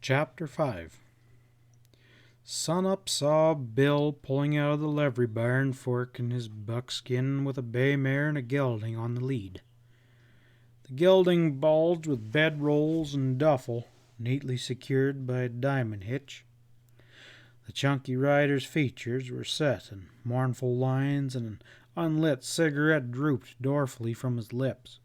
Chapter 5. Sunup saw Bill pulling out of the livery barn, forking his buckskin with a bay mare and a gelding on the lead. The gelding bulged with bedrolls and duffel, neatly secured by a diamond hitch. The chunky rider's features were set in mournful lines, and an unlit cigarette drooped dolefully from his lips.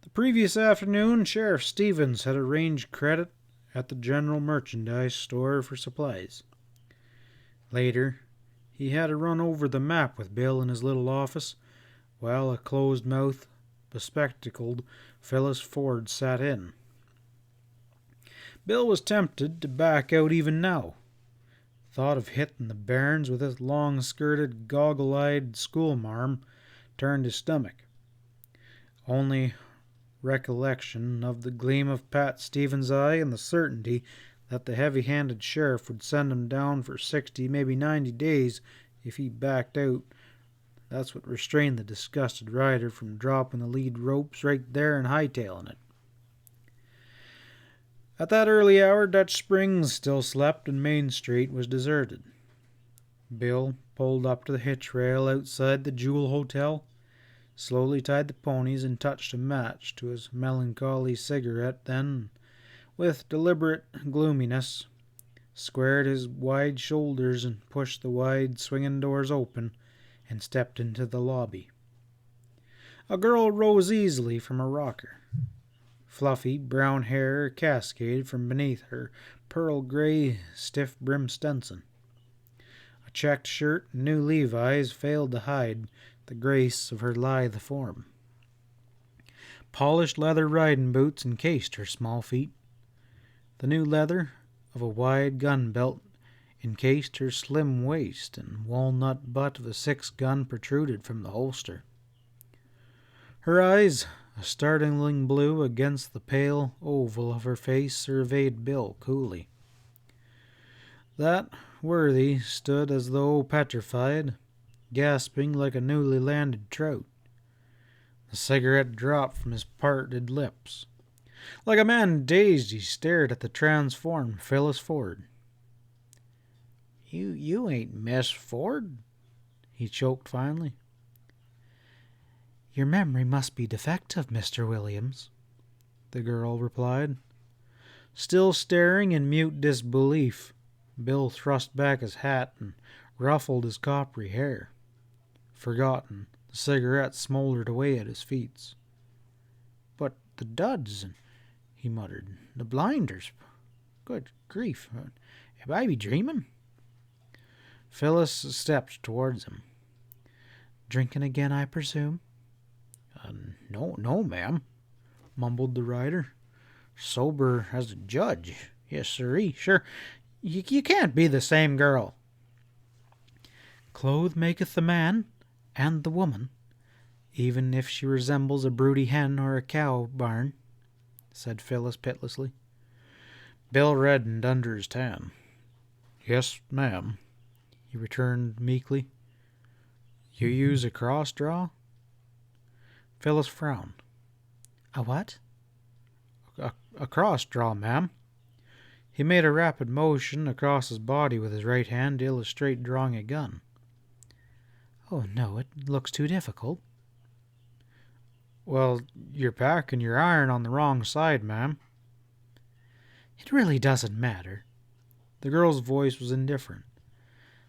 The previous afternoon, Sherriff Stevens had arranged credit at the general merchandise store for supplies. Later, he had a run over the map with Bill in his little office, while a closed-mouthed, bespectacled Phyllis Ford sat in. Bill was tempted to back out even now. Thought of hitting the bairns with this long-skirted, goggle-eyed schoolmarm turned his stomach. Only recollection of the gleam of Pat Stevens' eye and the certainty that the heavy-handed sheriff would send him down for 60, maybe 90 days if he backed out. That's what restrained the disgusted rider from dropping the lead ropes right there and hightailing it. At that early hour, Dutch Springs still slept and Main Street was deserted. Bill pulled up to the hitch rail outside the Jewel Hotel, slowly tied the ponies and touched a match to his melancholy cigarette, then, with deliberate gloominess, squared his wide shoulders and pushed the wide swinging doors open and stepped into the lobby. A girl rose easily from a rocker. Fluffy brown hair cascaded from beneath her pearl-gray, stiff-brimmed Stetson. A checked shirt and new Levi's failed to hide the grace of her lithe form. Polished leather riding boots encased her small feet. The new leather of a wide gun belt encased her slim waist, and walnut butt of a 6-gun protruded from the holster. Her eyes, a startling blue against the pale oval of her face, surveyed Bill coolly. That worthy stood as though petrified, gasping like a newly landed trout. The cigarette dropped from his parted lips. Like a man dazed, he stared at the transformed Phyllis Ford. You ain't Miss Ford?" he choked finally. "Your memory must be defective, Mr. Williams," the girl replied. Still staring in mute disbelief, Bill thrust back his hat and ruffled his coppery hair. Forgotten, the cigarette smoldered away at his feet. "But the duds," he muttered. "The blinders. Good grief. Have I be dreaming?" Phyllis stepped towards him. "Drinking again, I presume?" No, ma'am," mumbled the rider. "Sober as a judge. Yes, sirree. Sure, you can't be the same girl." "Clothes maketh the man and the woman, even if she resembles a broody hen or a cow barn," said Phyllis pitilessly. Bill reddened under his tan. "Yes, ma'am," he returned meekly. "You use a cross draw?" Phyllis frowned. "A what?" A cross draw, ma'am." He made a rapid motion across his body with his right hand to illustrate drawing a gun. "Oh, no, it looks too difficult." "Well, you're packing your iron on the wrong side, ma'am." "It really doesn't matter." The girl's voice was indifferent.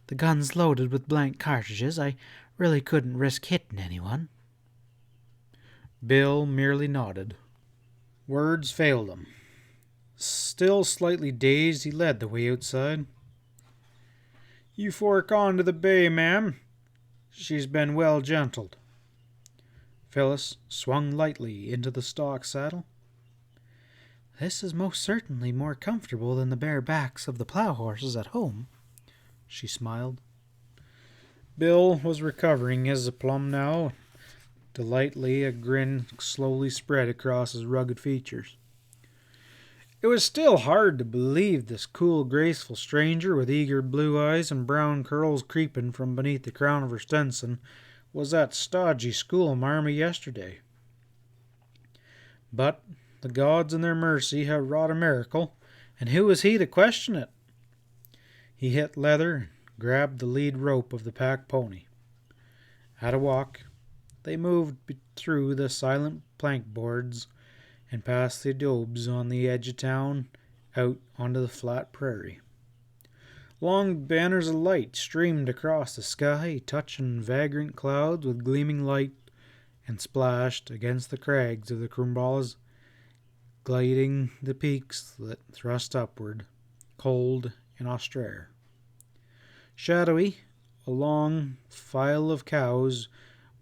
"The gun's loaded with blank cartridges. I really couldn't risk hitting anyone." Bill merely nodded. Words failed him. Still slightly dazed, he led the way outside. "You fork on to the bay, ma'am. She's been well gentled." Phyllis swung lightly into the stock saddle. "This is most certainly more comfortable than the bare backs of the plough horses at home," she smiled. Bill was recovering his aplomb now. Delightedly, a grin slowly spread across his rugged features. It was still hard to believe this cool, graceful stranger with eager blue eyes and brown curls creeping from beneath the crown of her Stetson was that stodgy schoolmarm of yesterday. But the gods in their mercy have wrought a miracle, And who was he to question it? He hit leather and grabbed the lead rope of the pack pony. At a walk, they moved through the silent plank boards and past the adobes on the edge of town out onto the flat prairie. Long banners of light streamed across the sky, touching vagrant clouds with gleaming light, and splashed against the crags of the Crumballas, gliding the peaks that thrust upward, cold and austere. Shadowy, a long file of cows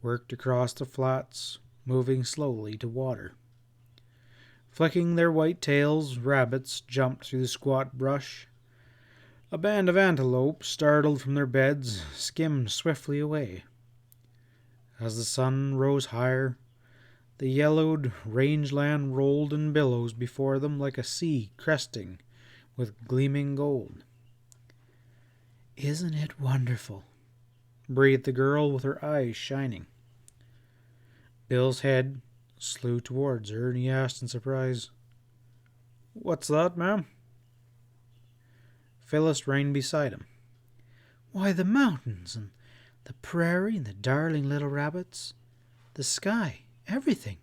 worked across the flats, moving slowly to water. Flicking their white tails, rabbits jumped through the squat brush. A band of antelope, startled from their beds, skimmed swiftly away. As the sun rose higher, the yellowed rangeland rolled in billows before them like a sea cresting with gleaming gold. "Isn't it wonderful?" breathed the girl with her eyes shining. Bill's head slew towards her, and he asked in surprise, "What's that, ma'am?" Phyllis reined beside him. "Why, the mountains, and the prairie, and the darling little rabbits, the sky, everything."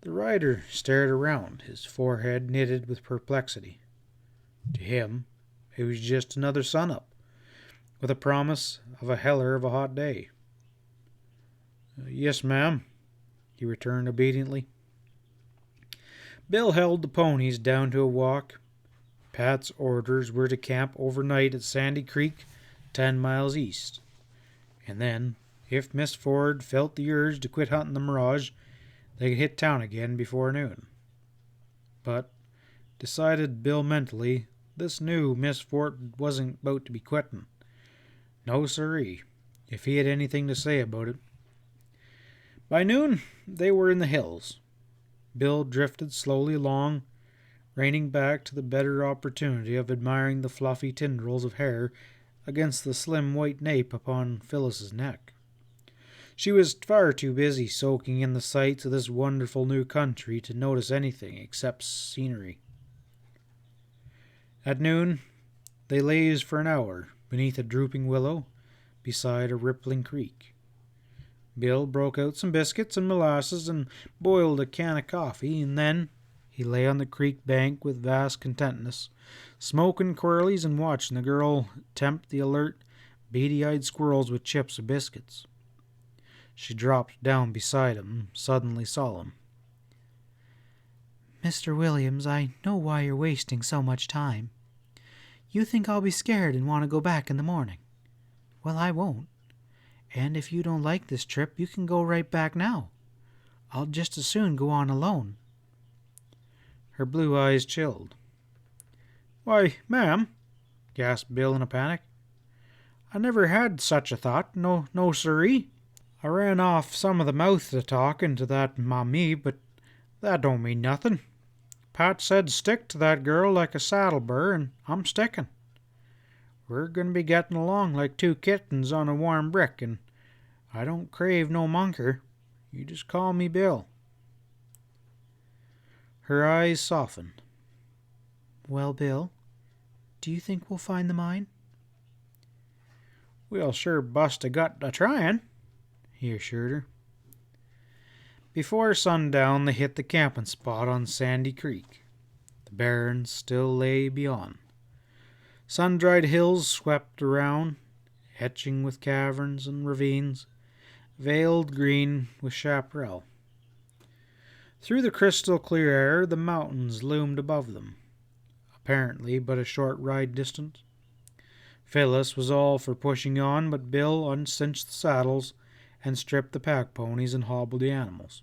The rider stared around, his forehead knitted with perplexity. To him, it was just another sun-up, with a promise of a heller of a hot day. "Yes, ma'am," he returned obediently. Bill held the ponies down to a walk. Pat's orders were to camp overnight at Sandy Creek, 10 miles east. And then, if Miss Ford felt the urge to quit hunting the mirage, they could hit town again before noon. But, decided Bill mentally, this new Miss Ford wasn't about to be quitting. No siree, if he had anything to say about it. By noon, they were in the hills. Bill drifted slowly along, reining back to the better opportunity of admiring the fluffy tendrils of hair against the slim white nape upon Phyllis's neck. She was far too busy soaking in the sights of this wonderful new country to notice anything except scenery. At noon, they lazed for an hour beneath a drooping willow beside a rippling creek. Bill broke out some biscuits and molasses and boiled a can of coffee, and then he lay on the creek bank with vast contentness, smoking quirlies and watching the girl tempt the alert, beady-eyed squirrels with chips of biscuits. She dropped down beside him, suddenly solemn. "Mr. Williams, I know why you're wasting so much time. You think I'll be scared and want to go back in the morning. Well, I won't. And if you don't like this trip, you can go right back now. I'll just as soon go on alone." Her blue eyes chilled. "Why, ma'am," gasped Bill in a panic, "I never had such a thought. No, siree. I ran off some of the mouth to talking to that mammy, but that don't mean nothing. Pat said stick to that girl like a saddle burr, and I'm sticking. We're going to be getting along like two kittens on a warm brick, and I don't crave no munker. You just call me Bill." Her eyes softened. "Well, Bill, do you think we'll find the mine?" "We'll sure bust a gut a-tryin'," he assured her. Before sundown, they hit the camping spot on Sandy Creek. The barrens still lay beyond. Sun-dried hills swept around, etching with caverns and ravines, veiled green with chaparral. Through the crystal-clear air, the mountains loomed above them, apparently but a short ride distant. Phyllis was all for pushing on, but Bill uncinched the saddles and stripped the pack ponies and hobbled the animals.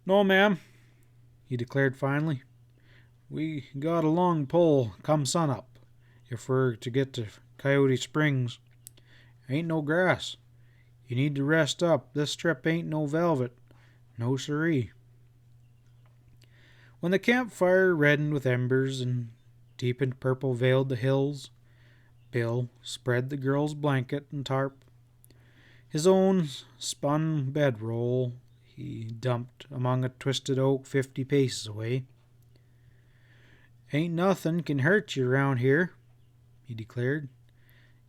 "No, ma'am," he declared finally. "We got a long pull come sunup, if we're to get to Coyote Springs. Ain't no grass. You need to rest up. This trip ain't no velvet. No siree." When the campfire reddened with embers and deepened purple veiled the hills, Bill spread the girl's blanket and tarp. His own spun bedroll he dumped among a twisted oak 50 paces away. Ain't nothing can hurt you around here, he declared.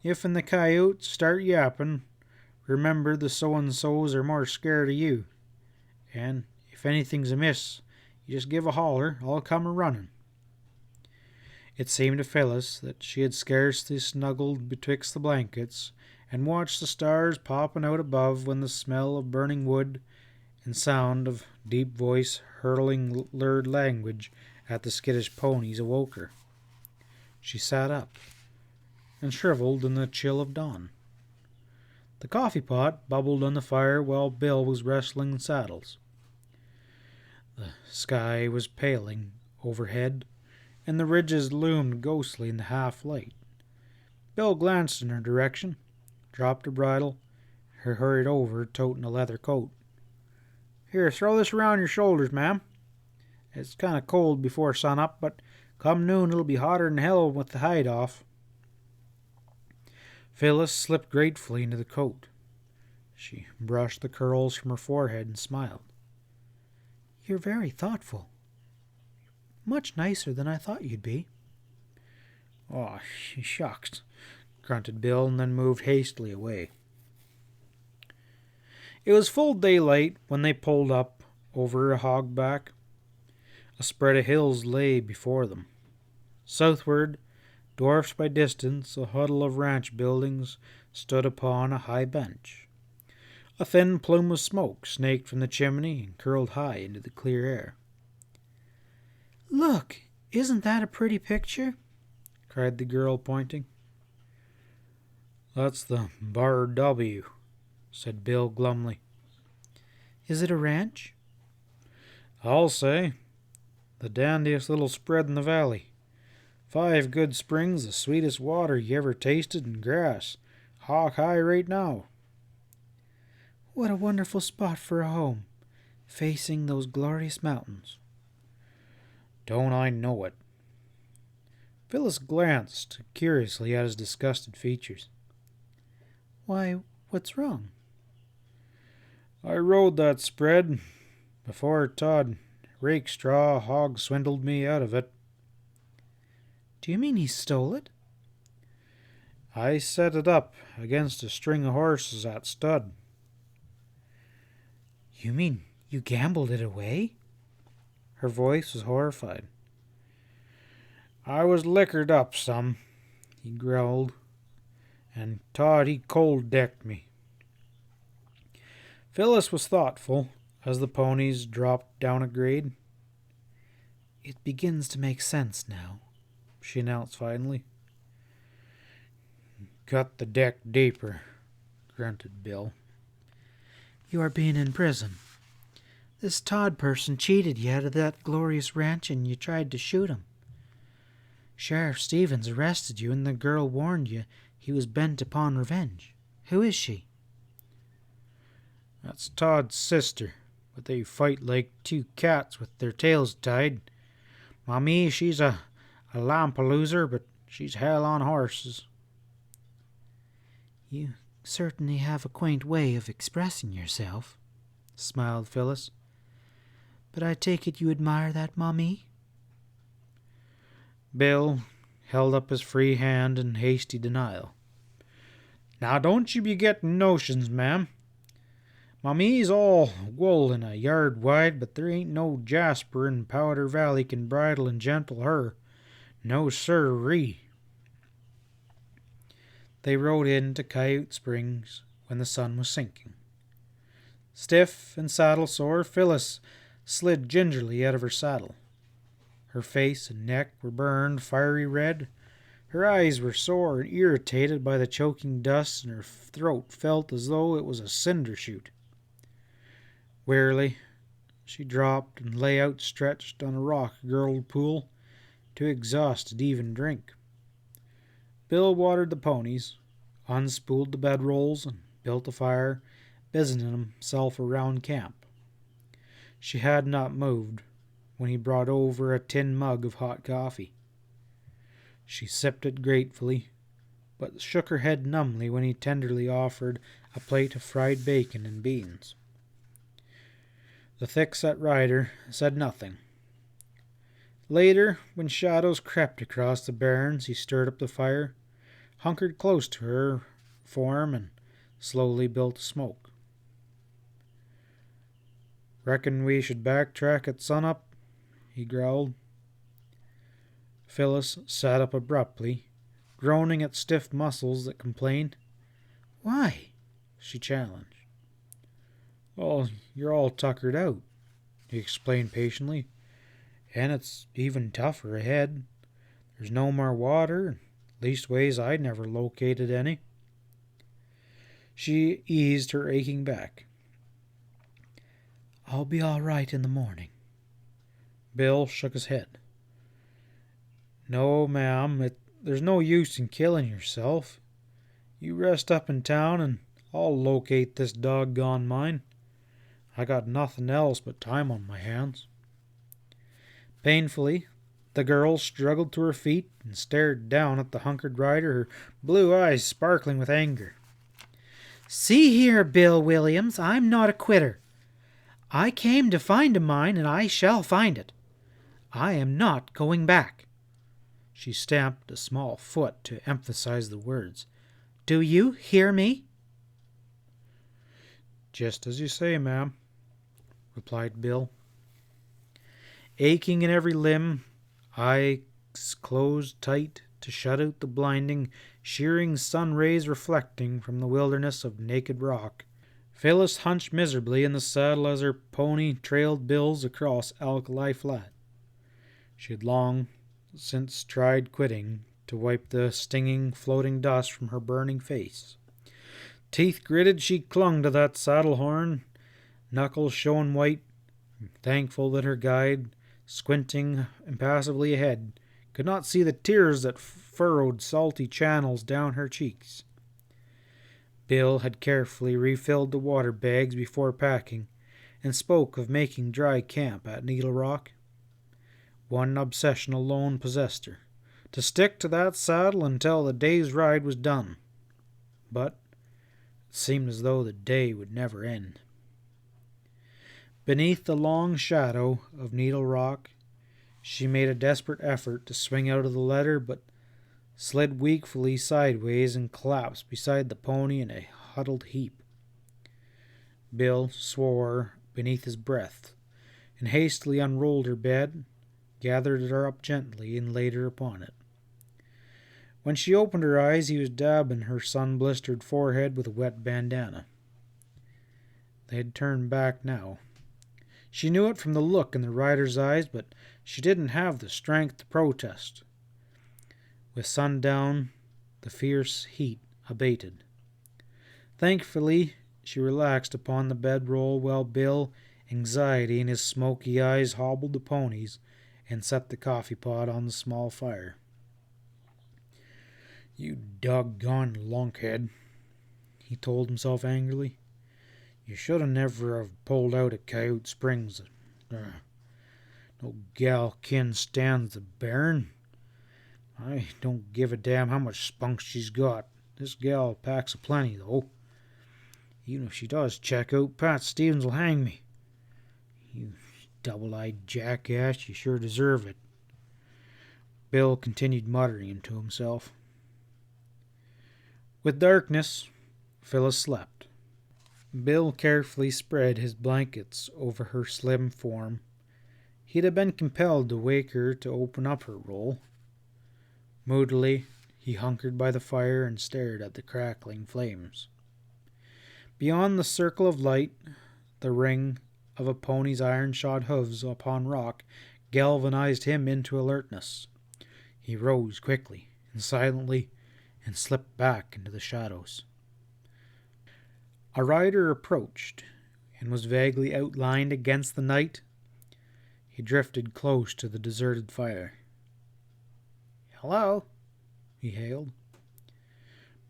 If and the coyotes start yapping, remember the so-and-sos are more scared of you. And if anything's amiss, you just give a holler, I'll come a-running. It seemed to Phyllis that she had scarcely snuggled betwixt the blankets and watched the stars popping out above when the smell of burning wood and sound of deep voice hurling lurid language at the skittish ponies awoke her. She sat up and shriveled in the chill of dawn. The coffee pot bubbled on the fire while Bill was wrestling saddles. The sky was paling overhead, and the ridges loomed ghostly in the half-light. Bill glanced in her direction, dropped her bridle, and hurried over, toting a leather coat. Here, throw this around your shoulders, ma'am. It's kind of cold before sun-up, but come noon it'll be hotter than hell with the hide off. Phyllis slipped gratefully into the coat. She brushed the curls from her forehead and smiled. You're very thoughtful. Much nicer than I thought you'd be. Oh, shucks, grunted Bill, and then moved hastily away. It was full daylight when they pulled up over a hogback. A spread of hills lay before them. Southward, dwarfed by distance, a huddle of ranch buildings stood upon a high bench. A thin plume of smoke snaked from the chimney and curled high into the clear air. Look, isn't that a pretty picture? Cried the girl, pointing. That's the Bar W, said Bill glumly. Is it a ranch? I'll say. The dandiest little spread in the valley. 5 good springs, the sweetest water you ever tasted, and grass. Hawk high right now. What a wonderful spot for a home, facing those glorious mountains. Don't I know it? Phyllis glanced curiously at his disgusted features. Why, what's wrong? I rode that spread. Before Todd Rakestraw hog swindled me out of it. Do you mean he stole it? I set it up against a string of horses at stud. You mean you gambled it away? Her voice was horrified. I was liquored up some, he growled, and Todd he cold-decked me. Phyllis was thoughtful as the ponies dropped down a grade. It begins to make sense now, she announced finally. Cut the deck deeper, grunted Bill. You are being in prison. This Todd person cheated you out of that glorious ranch and you tried to shoot him. Sherriff Stevens arrested you and the girl warned you he was bent upon revenge. Who is she? That's Todd's sister, but they fight like 2 cats with their tails tied. Mommy, she's a lampaloozer, but she's hell on horses. You certainly have a quaint way of expressing yourself, smiled Phyllis. But I take it you admire that, Mommy? Bill held up his free hand in hasty denial. Now don't you be getting notions, ma'am. Mommy's all wool and a yard wide, but there ain't no jasper in Powder Valley can bridle and gentle her. No sirree. They rode into Coyote Springs when the sun was sinking. Stiff and saddle-sore, Phyllis slid gingerly out of her saddle. Her face and neck were burned fiery red. Her eyes were sore and irritated by the choking dust, and her throat felt as though it was a cinder chute. Wearily, she dropped and lay outstretched on a rock-girdled pool, too exhausted to even drink. Bill watered the ponies, unspooled the bedrolls, and built a fire, busying himself around camp. She had not moved when he brought over a tin mug of hot coffee. She sipped it gratefully, but shook her head numbly when he tenderly offered a plate of fried bacon and beans. The thick-set rider said nothing. Later, when shadows crept across the barrens, he stirred up the fire, hunkered close to her form, and slowly built a smoke. "Reckon we should backtrack at sunup," he growled. Phyllis sat up abruptly, groaning at stiff muscles that complained. "Why?" she challenged. "Oh, you're all tuckered out," he explained patiently. "And it's even tougher ahead. There's no more water, leastways I never located any." She eased her aching back. "I'll be all right in the morning." Bill shook his head. "No, ma'am, there's no use in killing yourself. You rest up in town and I'll locate this doggone mine. I got nothing else but time on my hands." Painfully, the girl struggled to her feet and stared down at the hunkered rider, her blue eyes sparkling with anger. "See here, Bill Williams, I'm not a quitter. I came to find a mine, and I shall find it. I am not going back." She stamped a small foot to emphasize the words. "Do you hear me?" "Just as you say, ma'am," replied Bill. Aching in every limb, eyes closed tight to shut out the blinding, shearing sun rays reflecting from the wilderness of naked rock, Phyllis hunched miserably in the saddle as her pony trailed Bill's across Alkali Flat. She had long since tried quitting to wipe the stinging, floating dust from her burning face. Teeth gritted, she clung to that saddle horn, knuckles showing white, thankful that her guide, squinting impassively ahead, could not see the tears that furrowed salty channels down her cheeks. Bill had carefully refilled the water bags before packing, and spoke of making dry camp at Needle Rock. One obsession alone possessed her: to stick to that saddle until the day's ride was done. But it seemed as though the day would never end. Beneath the long shadow of Needle Rock, she made a desperate effort to swing out of the letter, but slid weakly sideways and collapsed beside the pony in a huddled heap. Bill swore beneath his breath, and hastily unrolled her bed, gathered her up gently, and laid her upon it. When she opened her eyes, he was dabbing her sun-blistered forehead with a wet bandana. They had turned back now. She knew it from the look in the rider's eyes, but she didn't have the strength to protest. With sundown, the fierce heat abated. Thankfully, she relaxed upon the bedroll while Bill, anxiety in his smoky eyes, hobbled the ponies and set the coffee pot on the small fire. "You doggone lunkhead," he told himself angrily. "You should have never have pulled out at Coyote Springs. No gal kin stands the bearin'. I don't give a damn how much spunk she's got. This gal packs a plenty, though. Even if she does check out, Pat Stevens will hang me. You double-eyed jackass, you sure deserve it." Bill continued muttering to himself. With darkness, Phyllis slept. Bill carefully spread his blankets over her slim form. He'd have been compelled to wake her to open up her roll. Moodily, he hunkered by the fire and stared at the crackling flames. Beyond the circle of light, the ring of a pony's iron-shod hooves upon rock galvanized him into alertness. He rose quickly and silently and slipped back into the shadows. A rider approached and was vaguely outlined against the night. He drifted close to the deserted fire. "Hello," he hailed.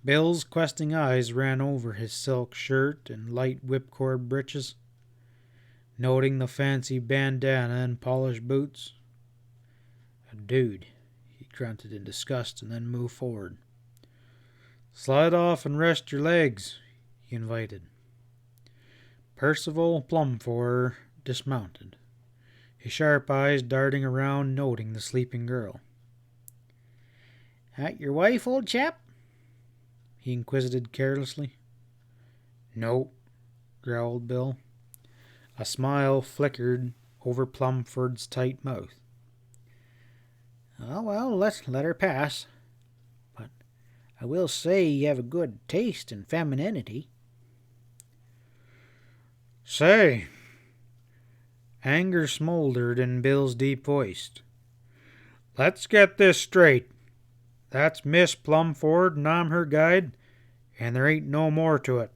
Bill's questing eyes ran over his silk shirt and light whipcord breeches, noting the fancy bandana and polished boots. "A dude," he grunted in disgust and then moved forward. "Slide off and rest your legs," he invited. Percival Plumfour dismounted. his sharp eyes darting around, noting the sleeping girl. "That your wife, old chap?" he inquisited carelessly. "No," growled Bill. A smile flickered over Plumford's tight mouth. "Oh, well, let her pass. But I will say you have a good taste in femininity." "Say," anger smoldered in Bill's deep voice, "let's get this straight. That's Miss Plumford, and I'm her guide, and there ain't no more to it."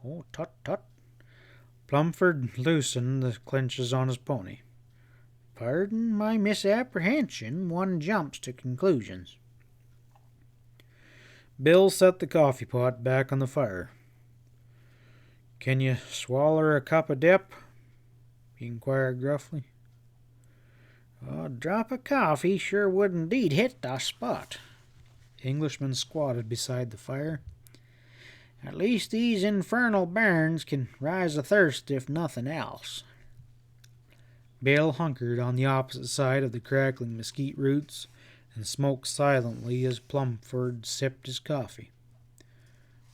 "Oh, tut, tut." Plumford loosened the clinches on his pony. "Pardon my misapprehension. One jumps to conclusions." Bill set the coffee pot back on the fire. "Can you swaller a cup of dip?" he inquired gruffly. "A drop of coffee sure would indeed hit the spot." The Englishman squatted beside the fire. "At least these infernal bairns can rise a thirst if nothing else." Bill hunkered on the opposite side of the crackling mesquite roots and smoked silently as Plumford sipped his coffee.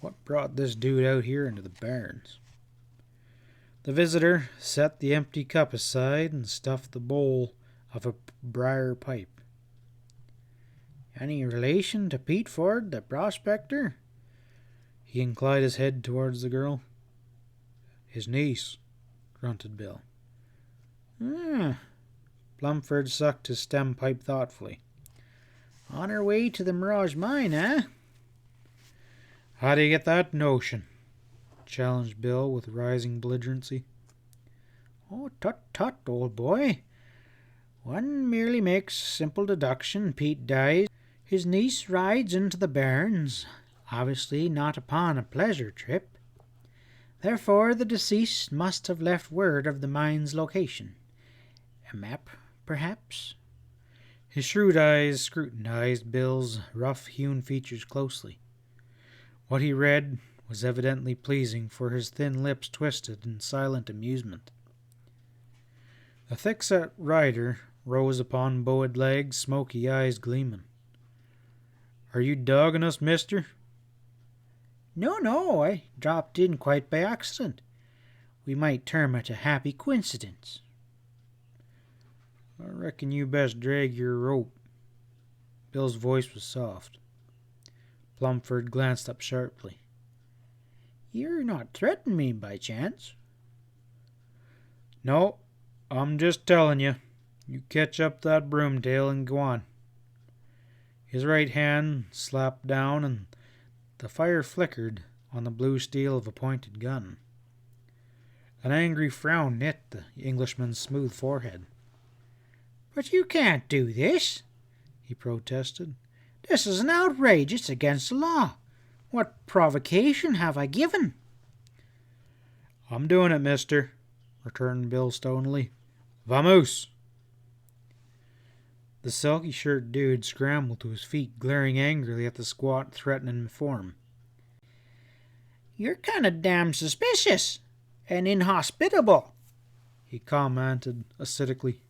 What brought this dude out here into the barrens? The visitor set the empty cup aside and stuffed the bowl of a briar pipe. "Any relation to Pete Ford, the prospector?" He inclined his head towards the girl. "His niece," grunted Bill. "Ah." Plumford sucked his stem pipe thoughtfully. "On her way to the Mirage Mine, eh?" "How do you get that notion?" challenged Bill with rising belligerency. "Oh, tut, tut, old boy. One merely makes simple deduction. Pete dies. His niece rides into the barrens, obviously not upon a pleasure trip. Therefore the deceased must have left word of the mine's location. A map, perhaps?" His shrewd eyes scrutinized Bill's rough-hewn features closely. What he read was evidently pleasing, for his thin lips twisted in silent amusement. The thick-set rider rose upon bowed legs, smoky eyes gleaming. "Are you dogging us, mister?" No, I dropped in quite by accident. We might term it a happy coincidence." "I reckon you best drag your rope." Bill's voice was soft. Plumford glanced up sharply. "You're not threatening me by chance?" "No, I'm just telling you. You catch up that broomtail and go on." His right hand slapped down, and the fire flickered on the blue steel of a pointed gun. An angry frown knit the Englishman's smooth forehead. "But you can't do this," he protested. "This is an outrage. It's against the law. What provocation have I given?" "I'm doing it, mister," returned Bill stonily. "Vamoose!" The silky-shirt dude scrambled to his feet, glaring angrily at the squat, threatening form. "You're kind of damn suspicious and inhospitable," he commented acidically.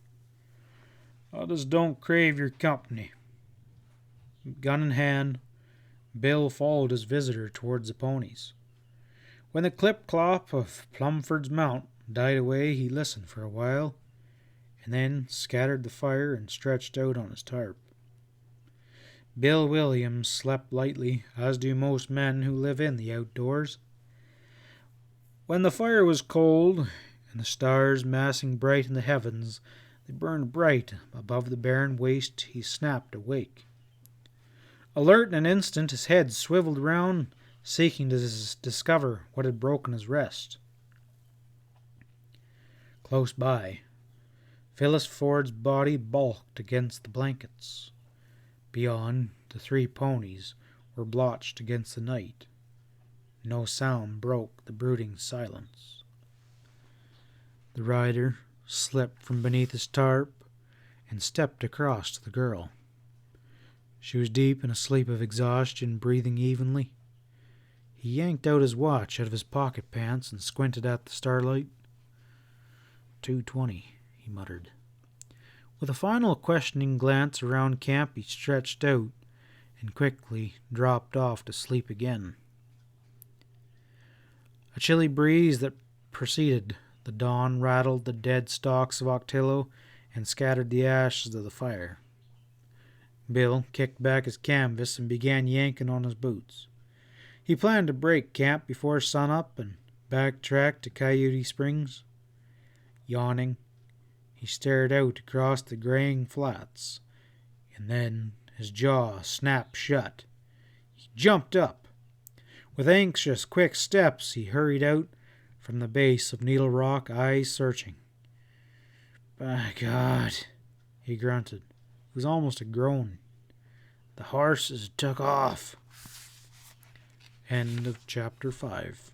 "I just don't crave your company." Gun in hand, Bill followed his visitor towards the ponies. When the clip-clop of Plumford's mount died away, he listened for a while, and then scattered the fire and stretched out on his tarp. Bill Williams slept lightly, as do most men who live in the outdoors. When the fire was cold, and the stars massing bright in the heavens, they burned bright above the barren waste, he snapped awake. Alert in an instant, his head swiveled round, seeking to discover what had broken his rest. Close by, Phyllis Ford's body bulked against the blankets. Beyond, the three ponies were blotched against the night. No sound broke the brooding silence. The rider slipped from beneath his tarp and stepped across to the girl. She was deep in a sleep of exhaustion, breathing evenly. He yanked out his watch out of his pocket pants and squinted at the starlight. 2:20, he muttered. With a final questioning glance around camp, he stretched out and quickly dropped off to sleep again. A chilly breeze that preceded the dawn rattled the dead stalks of octillo and scattered the ashes of the fire. Bill kicked back his canvas and began yanking on his boots. He planned to break camp before sunup and backtrack to Coyote Springs. Yawning, he stared out across the graying flats, and then his jaw snapped shut. He jumped up. With anxious, quick steps, he hurried out from the base of Needle Rock, eyes searching. "By God," he grunted. It was almost a groan. "The horses took off." End of chapter 5.